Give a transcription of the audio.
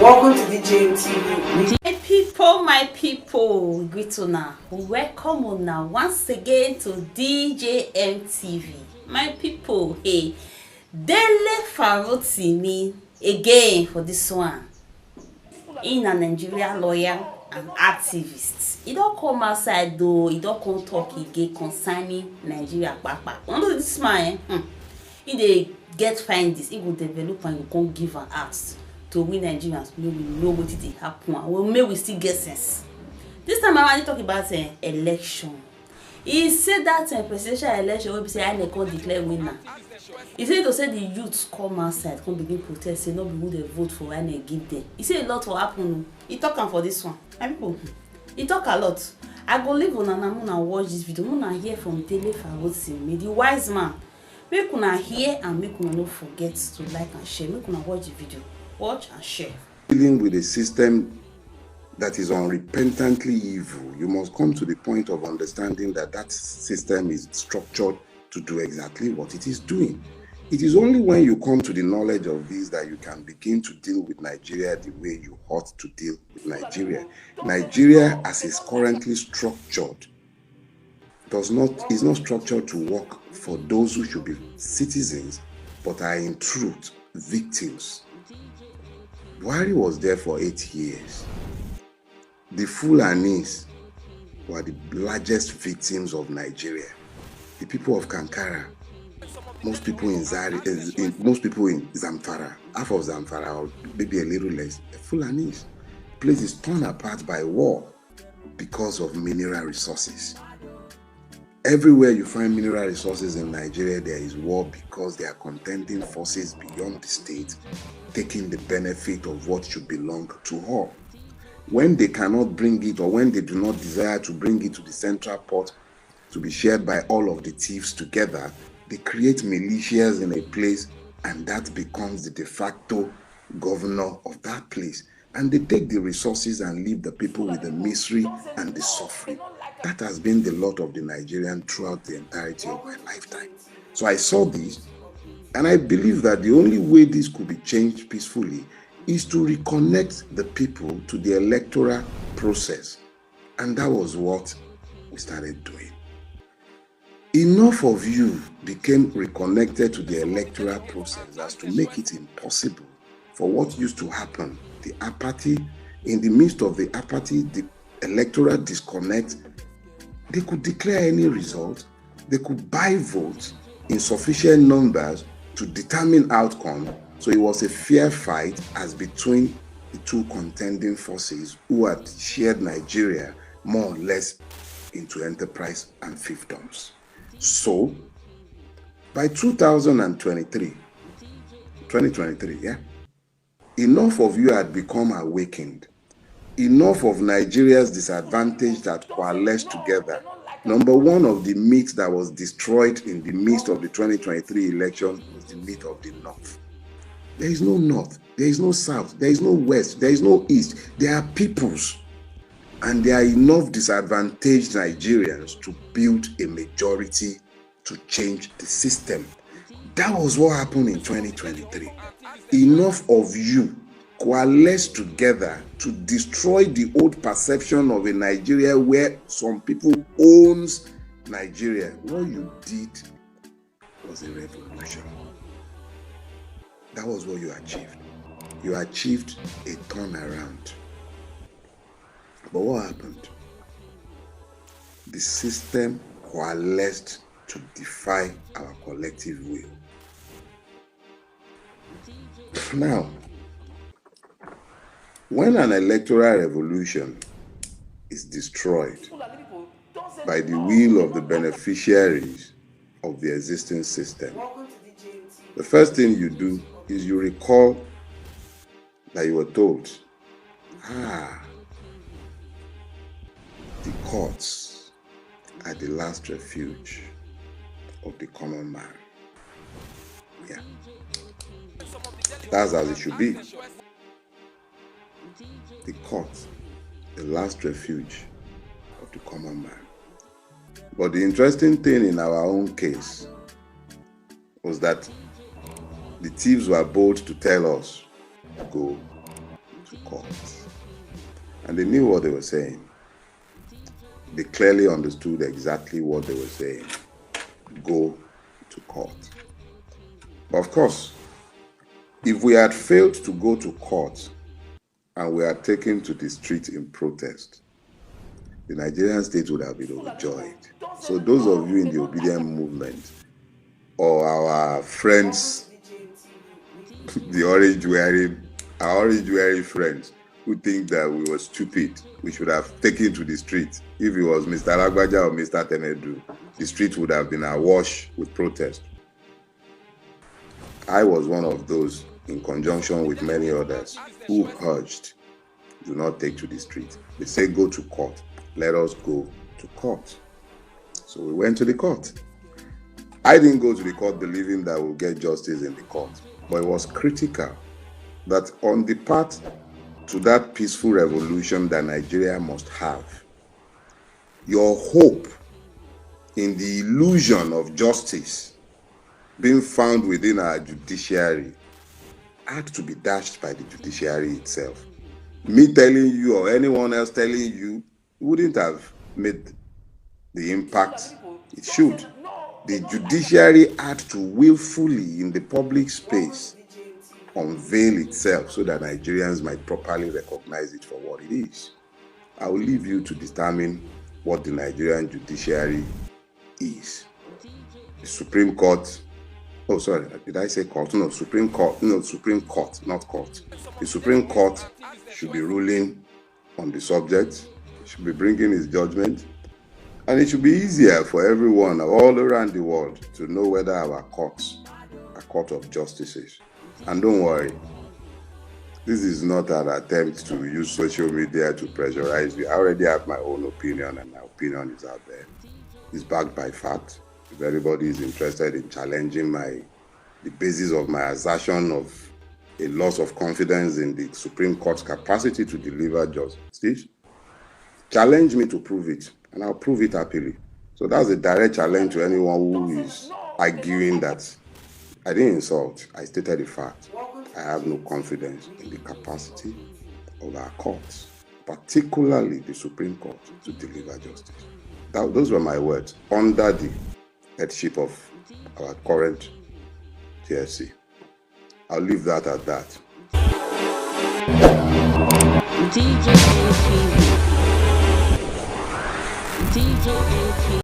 Welcome to DJ TV. My people, greet una. Welcome una once again to DJ TV. My people, hey, Dele Farotimi again for this one. In a Nigerian lawyer and activist. He don't come outside though, he don't come talk again concerning Nigeria papa. Under this man, he dey get find this, he go develop and he come give an ask to we Nigerians make we know wetin dey happen and well, make we still get sense. This time I wan talk about election. He said that presidential election wey be say INEC come declare winner. He say to say the youths come outside come begin protest say no be who dey vote for INEC give them. He say a lot will happen. He talk am for this one. My people, he talk a lot. I go leave una na una watch this video. Una hear from Dele Farotimi, the wise man. Make una hear and make una no forget to like and share. Make una watch the video. Watch and share. Dealing with a system that is unrepentantly evil, you must come to the point of understanding that that system is structured to do exactly what it is doing. It is only when you come to the knowledge of this that you can begin to deal with Nigeria the way you ought to deal with Nigeria. Nigeria, as is currently structured, is not structured to work for those who should be citizens, but are in truth victims. Buhari was there for 8 years. The Fulanis were the largest victims of Nigeria. The people of Kankara, most people in Zamfara, half of Zamfara, or maybe a little less, the Fulanis. The place is torn apart by war because of mineral resources. Everywhere you find mineral resources in Nigeria, there is war because there are contending forces beyond the state taking the benefit of what should belong to all. When they cannot bring it, or when they do not desire to bring it to the central port to be shared by all of the thieves together, they create militias in a place, and that becomes the de facto governor of that place. And they take the resources and leave the people with the misery and the suffering. That has been the lot of the Nigerian throughout the entirety of my lifetime. So I saw this, and I believe that the only way this could be changed peacefully is to reconnect the people to the electoral process. And that was what we started doing. Enough of you became reconnected to the electoral process as to make it impossible for what used to happen, the apathy. In the midst of the apathy, the electoral disconnect, they could declare any result, they could buy votes in sufficient numbers to determine outcome. So it was a fair fight as between the two contending forces who had shared Nigeria more or less into enterprise and fiefdoms. So by 2023, enough of you had become awakened. Enough of Nigeria's disadvantage that coalesced together. Number one of the myths that was destroyed in the midst of the 2023 election was the myth of the North. There is no North, there is no South, there is no West, there is no East. There are peoples, and there are enough disadvantaged Nigerians to build a majority to change the system. That was what happened in 2023. Enough of you coalesced together to destroy the old perception of a Nigeria where some people owns Nigeria. What you did was a revolution. That was what you achieved. You achieved a turnaround. But what happened? The system coalesced to defy our collective will. Now, when an electoral revolution is destroyed by the will of the beneficiaries of the existing system, the first thing you do is you recall that you were told, the courts are the last refuge of the common man. Yeah. That's as it should be. The court, the last refuge of the common man. But the interesting thing in our own case was that the thieves were bold to tell us, go to court. And they knew what they were saying. They clearly understood exactly what they were saying. Go to court. But of course, if we had failed to go to court and we are taken to the street in protest, the Nigerian state would have been overjoyed. So those of you in the obedient movement or our friends, our orange wearing friends who think that we were stupid, we should have taken to the street. If it was Mr. Lagbaja or Mr. Tenedu, the street would have been awash with protest. I was one of those, in conjunction with many others, who urged, do not take to the street. They say go to court. Let us go to court. So we went to the court. I didn't go to the court believing that we'll get justice in the court, but it was critical that on the path to that peaceful revolution that Nigeria must have, your hope in the illusion of justice being found within our judiciary had to be dashed by the judiciary itself. Me telling you or anyone else telling you wouldn't have made the impact it should. The judiciary had to willfully, in the public space, unveil itself so that Nigerians might properly recognize it for what it is. I will leave you to determine what the Nigerian judiciary is. The Supreme Court, oh sorry, did I say court? No, Supreme Court, no, Supreme Court, not court. The Supreme Court should be ruling on the subject, should be bringing its judgment, and it should be easier for everyone all around the world to know whether our courts are court of justices. And don't worry, this is not an attempt to use social media to pressurize you. I already have my own opinion, and my opinion is out there. It's backed by fact. If anybody is interested in challenging the basis of my assertion of a loss of confidence in the Supreme Court's capacity to deliver justice, challenge me to prove it, and I'll prove it happily. So that's a direct challenge to anyone who is arguing that I didn't insult. I stated the fact. I have no confidence in the capacity of our courts, particularly the Supreme Court, to deliver justice. Those were my words under the headship of our current TSC. I'll leave that at that. DJ AP.